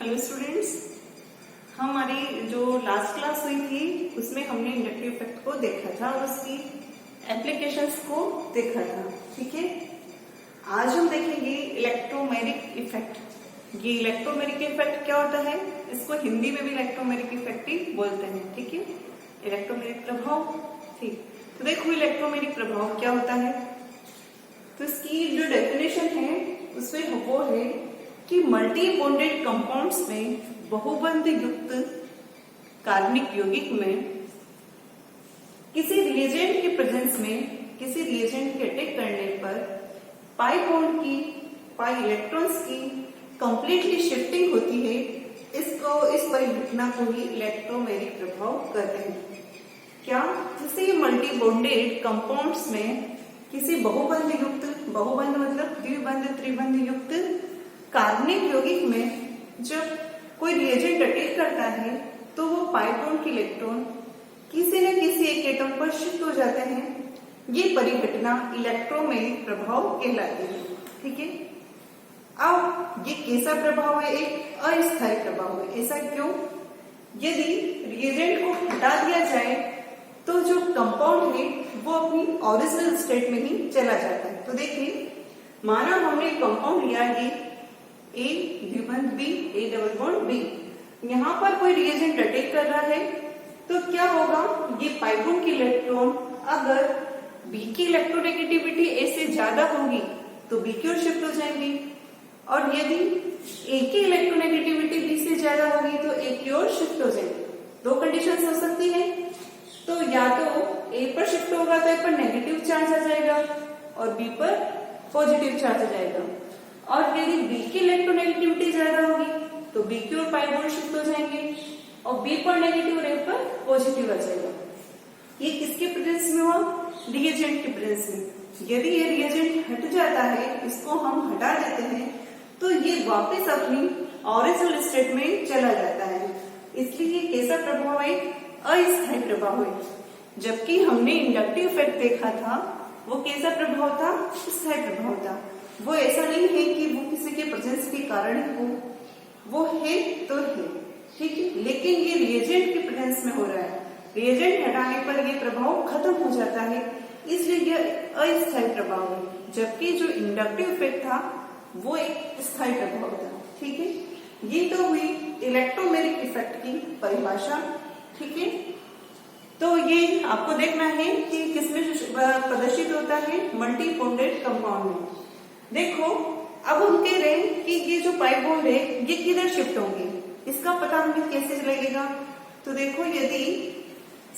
Hello students, हमारी जो last class हुई थी उसमें हमने इंडक्टिव इफेक्ट को देखा था और उसकी एप्लीकेशंस को देखा था। ठीक है, आज हम देखेंगे इलेक्ट्रोमैग्नेटिक इफेक्ट। ये इलेक्ट्रोमैग्नेटिक इफेक्ट क्या होता है, इसको हिंदी में भी इलेक्ट्रोमैग्नेटिक इफेक्ट ही बोलते हैं। ठीक है, इलेक्ट्रोमैग्नेटिक प्रभाव। ठीक, तो देखो इलेक्ट्रोमैग्नेटिक प्रभाव क्या होता है। तो इसकी जो डेफिनेशन है उसमें वो है कि मल्टी बॉन्डेड कंपाउंड्स में बहुबंध युक्त कार्बनिक यौगिक में किसी रिएजेंट के प्रेजेंस में किसी रिएजेंट के अटैक करने पर पाई बॉन्ड की पाई इलेक्ट्रॉन्स की कंप्लीटली शिफ्टिंग होती है। इस परिघटना को ही इलेक्ट्रोमैग्नेटिक प्रभाव कहते हैं। क्या, जैसे ये मल्टी बॉन्डेड कंपाउंड्स में किसी बहुबंध युक्त, बहुबंध मतलब द्विबंध त्रिबंध युक्त कार्बनिक यौगिक में जब कोई रिएजेंट अटैक करता है तो वो पाई बॉन्ड के इलेक्ट्रॉन किसी न किसी एक एटम पर शिफ्ट हो जाते हैं। ये परिघटना इलेक्ट्रोमैग्नेटिक प्रभाव कहलाती है। ठीक है, अब ये कैसा प्रभाव है, एक अस्थायी प्रभाव है। ऐसा क्यों? यदि रिएजेंट को हटा दिया जाए तो जो कंपाउंड है वो अपनी ओरिजिनल स्टेट में ही चला जाता है। तो देखिए, माना हमने कंपाउंड लिया है ए द्विबंध B, A double bond B. यहाँ पर कोई रिएजेंट अटैक कर रहा है तो क्या होगा, ये पाई बॉन्ड की इलेक्ट्रॉन अगर बी की इलेक्ट्रोनेगेटिविटी ए से ज्यादा होगी तो बी की ओर शिफ्ट हो जाएंगी, और यदि ए की इलेक्ट्रोनेगेटिविटी बी से ज्यादा होगी तो ए की ओर शिफ्ट हो जाएंगी। दो कंडीशन हो सकती है, तो या तो ए पर शिफ्ट होगा तो ए पर नेगेटिव चार्ज आ जाएगा और बी पर पॉजिटिव चार्ज आ जाएगा, और यदि बी की इलेक्ट्रोनेगेटिविटी ज्यादा होगी तो बी की ओर पाई बॉन्ड शिफ्ट हो जाएंगे और बी पर नेगेटिव और ए पर पॉजिटिव आ जाएगा। ये किसके प्रेजेंस में हुआ? रिएजेंट के प्रेजेंस में। यदि ये रिएजेंट हट जाता है, इसको हम हटा देते हैं, तो ये वापस अपनी ओरिजिनल स्टेट में चला जाता है। इसलिए ये कैसा प्रभाव है? अस्थायी प्रभाव है। जबकि हमने इंडक्टिव इफेक्ट देखा था, वो कैसा प्रभाव था? स्थायी प्रभाव था। वो ऐसा नहीं है कि वो किसी के प्रेजेंस के कारण हो, वो है तो है। ठीक है, लेकिन ये रिएजेंट के प्रेजेंस में हो रहा है। रिएजेंट हटाने पर ये प्रभाव खत्म हो जाता है, इसलिए यह अस्थायी प्रभाव है। जबकि जो इंडक्टिव इफेक्ट था वो एक स्थायी प्रभाव था। ठीक है, ये तो हुई इलेक्ट्रोमैग्नेटिक इफेक्ट की परिभाषा। ठीक है, तो ये आपको देखना है कि किसमें प्रदर्शित होता है, मल्टी बॉन्डेड कंपाउंड में। देखो, अब हम कह रहे हैं कि ये जो पाई बॉन्ड है ये किधर शिफ्ट होंगे, इसका पता हमें कैसे लगेगा। तो देखो, यदि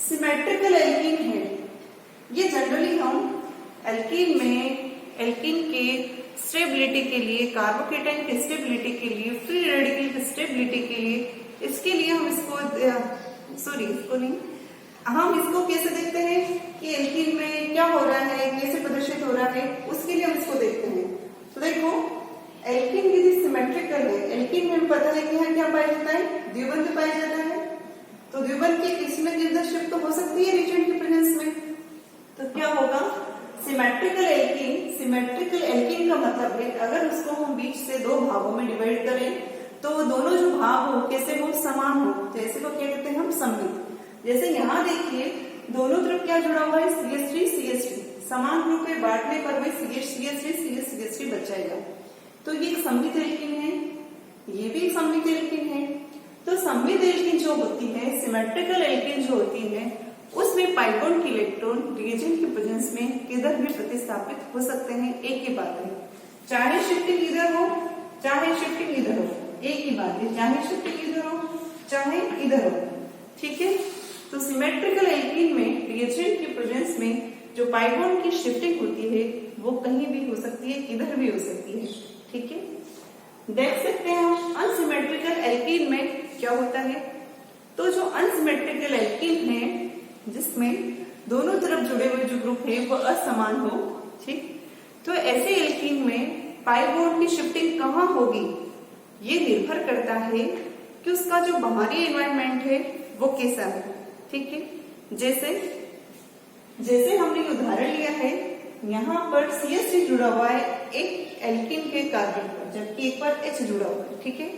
सिमेट्रिकल एल्कीन है, ये जनरली हम एल्कीन में एल्कीन के स्टेबिलिटी के लिए, कार्बोकेटाइन की स्टेबिलिटी के लिए, फ्री रेडिकल की स्टेबिलिटी के लिए, इसके लिए हम इसको हम इसको कैसे देखते हैं कि एल्कीन में क्या हो रहा है, कैसे प्रदर्शित हो रहा है, उसके लिए हम इसको देखते हैं। तो देखो, एल्कीन यदि सिमेट्रिकल है, एल्कीन में पता है कि यहाँ क्या पाया जाता है, द्विबंध पाया जाता है। तो द्विबंध की किस्में किधर शिफ्ट तो हो सकती है रिएजेंट के प्रेजेंस में। तो क्या होगा, सिमेट्रिकल एल्कीन। सिमेट्रिकल एल्कीन का मतलब है अगर उसको हम बीच से दो भागों में डिवाइड करें तो दोनों जो भाग हो कैसे हो, समान हो, तो ऐसे को क्या कहते हैं हम, सममित। जैसे यहाँ देखिए, दोनों तरफ क्या जुड़ा हुआ है, CH3 CH3, समान रूप में बांटने पर वही CH3 बच जाएगा। तो ये एक सममित एल्कीन है, ये भी एक सममित एल्कीन है। तो सममित एल्कीन जो होती है, सिमेट्रिकल एल्कीन जो होती है, उसमें पाई बॉन्ड के इलेक्ट्रॉन रिएजेंट के प्रेजेंस में किधर भी प्रतिस्थापित हो सकते हैं। एक ही बात है, चाहे शिफ्टिंग इधर हो चाहे शिफ्टिंग इधर हो, एक ही बात है, चाहे शिफ्टिंग इधर हो चाहे इधर हो। ठीक है, तो सिमेट्रिकल एल्कीन में रिएजेंट के प्रेजेंस में जो पाई बॉन्ड की शिफ्टिंग होती है वो कहीं भी हो सकती है, किधर भी हो सकती है। ठीक है, देख सकते हैं हम अनसिमेट्रिकल एल्कीन में क्या होता है। तो जो अनसिमेट्रिकल एल्कीन है जिसमें दोनों तरफ जुड़े हुए जो ग्रुप है वो असमान हो, ठीक, तो ऐसे एल्कीन में पाई बॉन्ड की शिफ्टिंग कहाँ होगी, ये निर्भर करता है कि उसका जो बाहरी एनवायरनमेंट है वो कैसा है। ठीक है, जैसे हमने उदाहरण लिया है, यहाँ पर CH3 जुड़ा हुआ है एक एल्कीन के कार्बन पर, जबकि एक पर H जुड़ा हुआ है। ठीक है,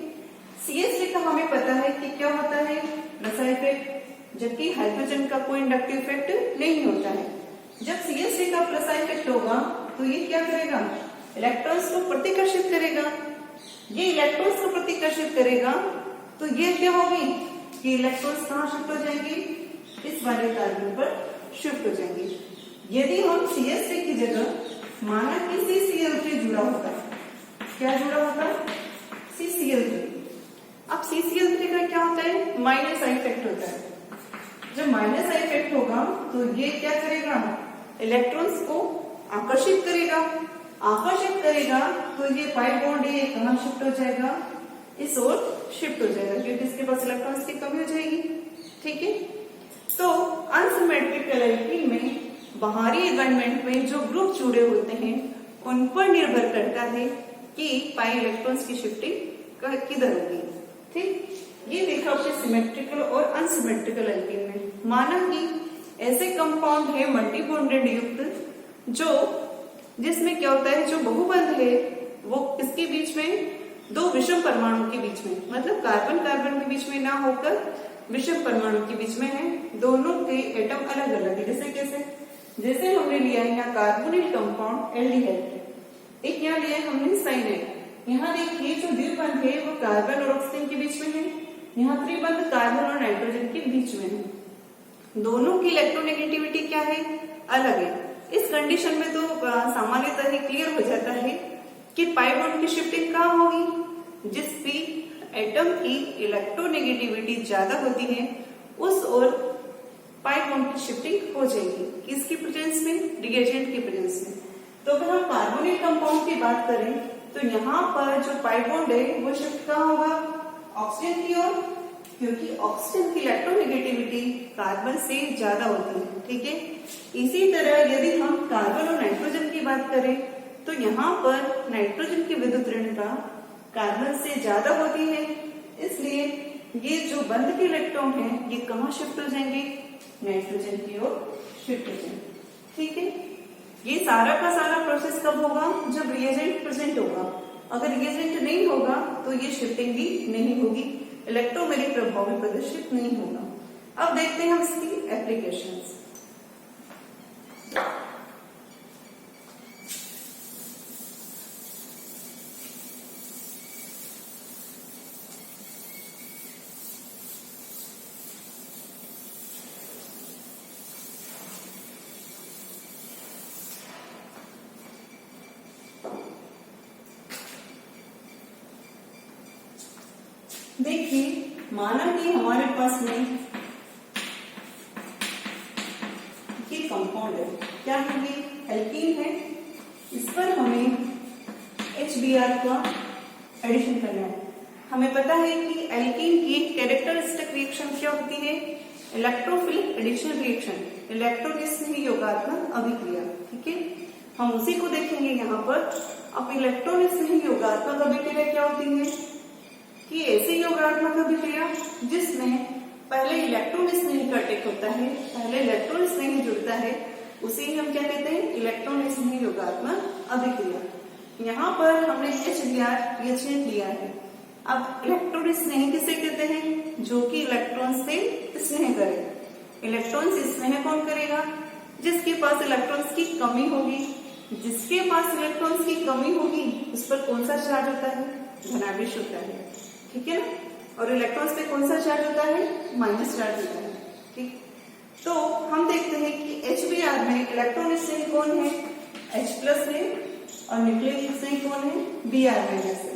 CH3 का हमें पता है कि क्या होता है, प्लस इफेक्ट, जबकि हाइड्रोजन का कोई इंडक्टिव इफेक्ट नहीं होता है। जब CH3 का प्लस इफेक्ट होगा तो ये क्या करेगा, इलेक्ट्रॉन्स को प्रतिकर्षित करेगा। ये इलेक्ट्रॉन्स को प्रतिकर्षित करेगा तो ये क्या होगी कि इलेक्ट्रॉन्स कहाँ शिफ्ट हो जाएंगे, इस वाले कार्बन पर शिफ्ट हो जाएंगे। यदि हम CH3 की जगह माना कि CCl3 जुड़ा होता है, क्या जुड़ा होता है, CCl3। अब CCl3 का क्या होता है, माइनस आई इफेक्ट होता है। जब माइनस आई इफेक्ट होगा तो ये क्या करेगा, इलेक्ट्रॉन्स को आकर्षित करेगा। आकर्षित करेगा तो ये पाई बॉन्ड ये कहाँ शिफ्ट हो जाएगा, इस ओर शिफ्ट हो जाएगा, क्योंकि इसके पास इलेक्ट्रॉन्स की कमी हो जाएगी। ठीक है, तो अनसिमेट्रिकल एल्कीन में बाहरी इवेंटमेंट में जो ग्रुप जुड़े होते हैं उन पर निर्भर करता है कि पाई इलेक्ट्रॉन्स की शिफ्टिंग किधर होगी। ठीक, ये देखा आपने सिमेट्रिकल और अनसिमेट्रिकल एल्कीन में। माना कि ऐसे कंपाउंड है मल्टी बॉन्डेड युक्त जो जिसमें क्या होता है, जो बहुबंध है वो किसके बीच में, दो विषम परमाणु के बीच में, मतलब कार्बन कार्बन के बीच में ना होकर विषम परमाणु के बीच में है। दोनों के एटम अलग अलग है। जैसे कैसे, जैसे हमने लिया है यहाँ कार्बोनिल कंपाउंड एल्डिहाइड, एक यहाँ लिया है हमने साइनाइड। यहाँ देखिए जो द्विबंध है वो कार्बन और ऑक्सीजन के बीच में है, यहाँ त्रिबंध कार्बन और नाइट्रोजन के बीच में है। दोनों की इलेक्ट्रोनेगेटिविटी क्या है, अलग है। इस कंडीशन में तो सामान्यतः ही क्लियर हो जाता है कि पाई बॉन्ड की शिफ्टिंग कहाँ होगी, जिस भी एटम की इलेक्ट्रोनेगेटिविटी ज्यादा होती है उस ओर पाई बॉन्ड की शिफ्टिंग हो जाएगी। किसकी प्रेजेंस में, रिएजेंट की प्रेजेंस में। तो अगर हम कार्बोनिल कंपाउंड की बात करें तो यहाँ पर जो पाई बॉन्ड है वो शिफ्ट कहाँ होगा, ऑक्सीजन की ओर, क्योंकि ऑक्सीजन की इलेक्ट्रोनेगेटिविटी कार्बन से ज्यादा होती है। ठीक है, इसी तरह यदि हम कार्बन और नाइट्रोजन की बात करें तो यहाँ पर नाइट्रोजन की विद्युत ऋणता कार्बन से ज्यादा होती है, इसलिए ये जो बंध के इलेक्ट्रॉन है ये कहाँ शिफ्ट हो जाएंगे, नाइट्रोजन की ओर शिफ्ट हो जाएंगे। ठीक है, ये सारा का सारा प्रोसेस कब होगा, जब रिएजेंट प्रेजेंट होगा। अगर रिएजेंट नहीं होगा तो ये शिफ्टिंग भी नहीं होगी, इलेक्ट्रोमैग्नेटिक प्रभाव भी प्रदर्शित नहीं होगा। अब देखते हैं हम इसकी एप्लीकेशंस। देखिए, माना कि हमारे पास में ये कंपाउंड है, क्या है ये, एल्कीन है। इस पर हमें HBr का एडिशन करना है। हमें पता है कि एल्कीन की कैरेक्टरिस्टिक रिएक्शन क्या होती है, इलेक्ट्रोफिलिक एडिशन रिएक्शन, इलेक्ट्रोनिस्नेही योगात्मक अभिक्रिया। ठीक है, हम उसी को देखेंगे यहाँ पर। अब इलेक्ट्रोनिस्नेही योगात्मक अभिक्रिया क्या होती है कि ऐसी योगात्मक अभिक्रिया जिसमें पहले इलेक्ट्रॉन स्नेही का अटैक होता है, पहले इलेक्ट्रॉन स्नेही जुड़ता है, उसे ही हम क्या कहते हैं, इलेक्ट्रॉन स्नेही योगात्मक अभिक्रिया। यहाँ पर हमने HBr रिएजेंट लिया है। अब इलेक्ट्रॉन स्नेही किसे कहते हैं, जो कि इलेक्ट्रॉन से स्नेह करे। इलेक्ट्रॉन से स्नेह कौन करेगा, जिसके पास इलेक्ट्रॉन्स की कमी होगी। जिसके पास इलेक्ट्रॉन्स की कमी होगी उस पर कौन सा चार्ज होता है, धनावेश होता है। ठीक है ना, और इलेक्ट्रॉन्स पे कौन सा चार्ज होता है, माइनस चार्ज होता है। ठीक, तो हम देखते हैं कि HBr में इलेक्ट्रॉन स्नेही कौन है, H+ है, और न्यूक्लियर स्नेही कौन है, Br- है।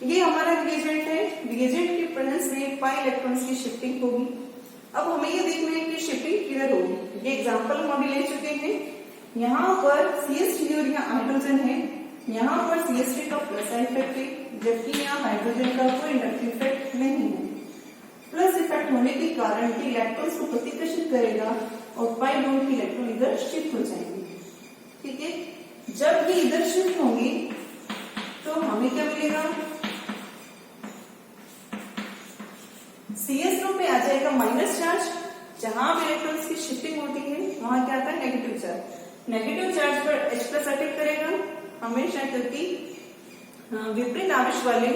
ये हमारा रिएजेंट है। रिएजेंट की प्रेजेंस में पाई इलेक्ट्रॉन्स की शिफ्टिंग होगी। अब हमें ये देखना है कि शिफ्टिंग किधर होगी। ये एग्जाम्पल हम अभी ले चुके हैं। यहाँ पर CH3 और यहाँ हाइड्रोजन है, यहाँ पर CH3 का प्लस इफेक्ट है, जबकि यहाँ हाइड्रोजन का कोई इंडक्टिव इफेक्ट नहीं है। प्लस इफेक्ट होने के कारण इलेक्ट्रॉन्स को प्रतिकर्षित करेगा और पाई बॉन्ड की इलेक्ट्रॉन इधर शिफ्ट हो जाएंगे। ठीक है, जब ये इधर शिफ्ट होंगी तो हमें क्या मिलेगा, CH2 पे आ जाएगा माइनस चार्ज। जहां भी इलेक्ट्रॉन्स की शिफ्टिंग होती है वहां क्या आता है, नेगेटिव चार्ज। नेगेटिव चार्ज पर H+ अटैक करेगा हमेशा, क्योंकि विपरीत आवेश वाले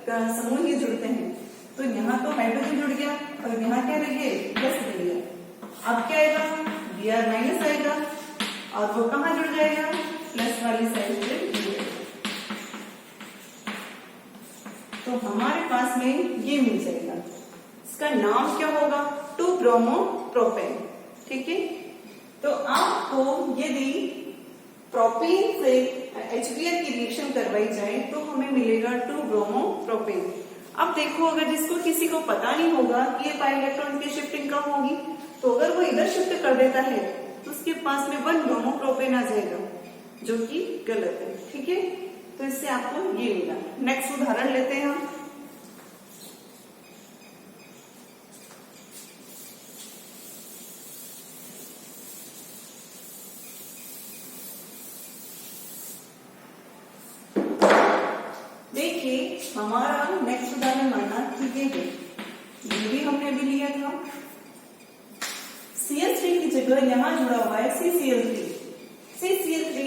समूह ही जुड़ते हैं। तो यहाँ तो हाइड्रोजन जुड़ गया और यहाँ क्या रह गया, प्लस रह गया। अब क्या आएगा, Br माइनस आएगा और वो कहाँ जुड़ जाएगा, प्लस वाली साइड पे जुड़ जाएगा। तो हमारे पास में ये मिल जाएगा। इसका नाम क्या होगा, 2-ब्रोमो-प्रोपेन। ठीक है, तो आपको यदि प्रोपेन से HBr की रिएक्शन करवाई जाए तो हमें मिलेगा 2-ब्रोमो-प्रोपेन। अब देखो, अगर जिसको किसी को पता नहीं होगा कि ये पाई इलेक्ट्रॉन की शिफ्टिंग कब होगी, तो अगर वो इधर शिफ्ट कर देता है तो उसके पास में 1-ब्रोमो-प्रोपेन आ जाएगा, जो कि गलत है। ठीक है, तो इससे आपको ये मिला। नेक्स्ट उदाहरण लेते हैं हम। देखिए, हमारा नेक्स्ट उदाहरण माना कि ये भी हमने अभी लिया था। Cl3 की जगह यहां जुड़ा हुआ है CCl3। CCl3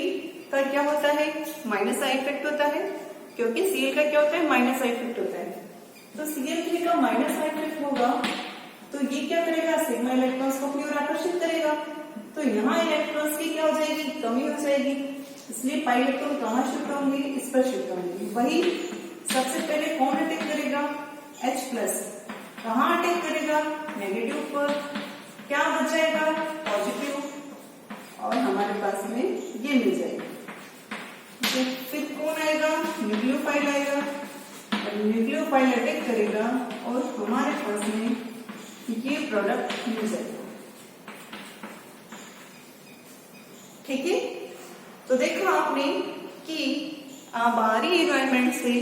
का क्या होता है, माइनस आई इफेक्ट होता है, क्योंकि Cl का क्या होता है, माइनस आई इफेक्ट होता है। तो Cl3 का माइनस आई इफेक्ट होगा तो ये क्या करेगा, सिग्मा इलेक्ट्रॉन्स को अपनी ओर आकर्षित करेगा। तो यहाँ इलेक्ट्रॉन्स की क्या हो जाएगी, कमी हो जाएगी। इसलिए पाई इलेक्ट्रॉन कहाँ शिफ्ट होंगे, इस पर शिफ्ट होंगे। वही सबसे पहले कौन अटैक करेगा, H+। कहाँ अटैक करेगा, नेगेटिव पर। क्या बच जाएगा, पॉजिटिव, और हमारे पास में ये मिल जाएगा। तो फिर कौन आएगा, न्यूक्लियोफाइल आएगा, और न्यूक्लियोफाइल अटैक करेगा और हमारे पास में ये प्रोडक्ट मिल जाएगा। ठीक है, तो देखा आपने कि बाहरी एनवायरमेंट से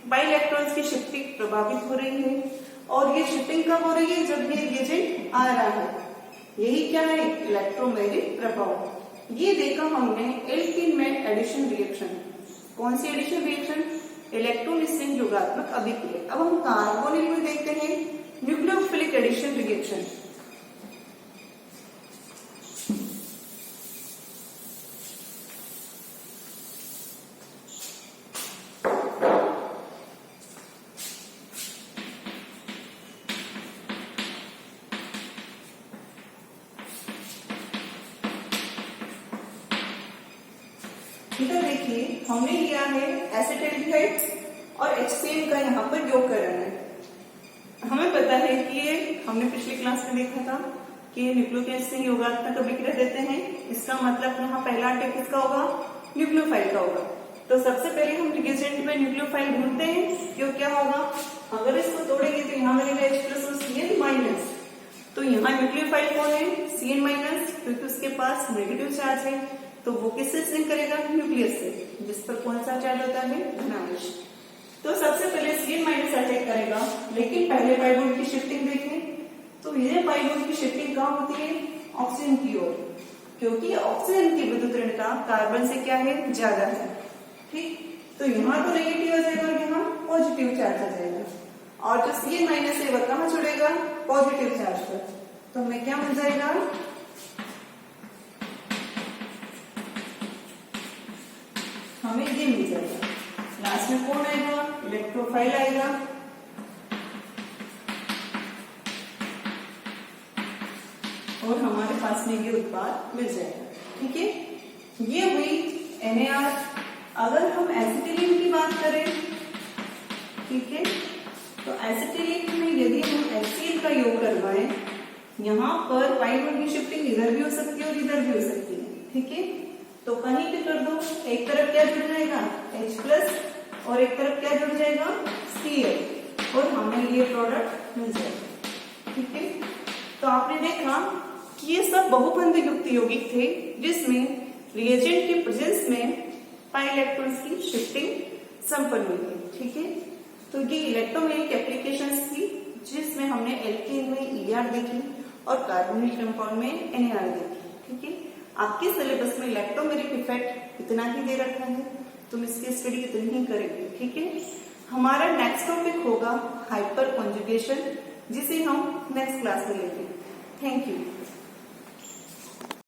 बाई इलेक्ट्रॉन्स की शिफ्टिंग प्रभावित हो रही है, और ये शिफ्टिंग कब हो रही है, जब ये रिएजेंट आ रहा है। यही क्या है, इलेक्ट्रोमैग्नेटिक प्रभाव। ये देखा हमने एल्कीन में एडिशन रिएक्शन। कौन सी एडिशन रिएक्शन, इलेक्ट्रोनिस्टेन योगात्मक अभिक्रिया। अब हम कार्बोनिल में देखते हैं न्यूक्लियोफिलिक एडिशन रिएक्शन। इधर देखिए, हमने लिया है एसिटाल्डिहाइड और HCl का यहाँ पर योग करना है। हमें पता है कि ये हमने पिछली क्लास में देखा था कि न्यूक्लियोक एसिड से योगात्मक अभिक्रिया देते हैं। इसका मतलब यहाँ पहला अटैक किसका होगा, न्यूक्लियोफाइल का होगा। तो सबसे पहले हम रिएजेंट में न्यूक्लियोफाइल ढूंढते हैं, क्यों क्या होगा, अगर इसको तोड़ेंगे तो यहाँ बनेगा H+ और Cl-। तो यहाँ न्यूक्लियोफाइल कौन है, Cl-, क्योंकि उसके पास नेगेटिव चार्ज है। तो वो किससे लिंक करेगा, न्यूक्लियस से, जिस पर कौन सा चार्ज होता है, धनावेश। तो सबसे पहले Cl- अटैक करेगा, लेकिन पहले पाई बॉन्ड की शिफ्टिंग देखें तो ये पाई बॉन्ड की शिफ्टिंग कहाँ होती है, ऑक्सीजन की ओर, क्योंकि ऑक्सीजन की विद्युत ऋणता कार्बन से क्या है, ज्यादा है। ठीक, तो यहाँ तो नेगेटिव आ जाएगा और यहाँ पॉजिटिव चार्ज आ जाएगा, और जो Cl- है वह कहाँ जुड़ेगा, पॉजिटिव चार्ज पर। तो हमें क्या मिल जाएगा, हमें ये मिल जाएगा। लास्ट में कौन आएगा, इलेक्ट्रोफाइल आएगा, और हमारे पास में ये उत्पाद मिल जाएगा। ठीक है, ये हुई NaR। अगर हम एसिटिलीन की बात करें, ठीक है, तो एसिटिलीन में यदि हम HCl का योग करवाएं, यहाँ पर पाई बॉन्ड की शिफ्टिंग इधर भी हो सकती है और इधर भी हो सकती है। ठीक है, तो कहीं भी कर दो, एक तरफ क्या जुड़ जाएगा, H+ और एक तरफ क्या जुड़ जाएगा, Cl, और हमें ये प्रोडक्ट मिल जाएगा। ठीक है, तो आपने देखा कि ये सब बहुबंध युक्त यौगिक थे, जिसमें रिएजेंट के प्रेजेंस में पाई इलेक्ट्रॉन्स की शिफ्टिंग संपन्न हुई थी। ठीक है, तो ये इलेक्ट्रोमैग्नेटिक एप्लीकेशंस थी, जिसमें हमने एल्कीन में ER देखी और कार्बोनिल कंपाउंड में NaR देखी। ठीक है, आपके सिलेबस में इलेक्ट्रोमैग्नेटिक इफेक्ट इतना ही दे रखा है, तुम इसकी स्टडी इतनी ही करेंगे। ठीक है, हमारा नेक्स्ट टॉपिक होगा हाइपर कॉन्जुगेशन, जिसे हम नेक्स्ट क्लास में लेंगे। Thank you.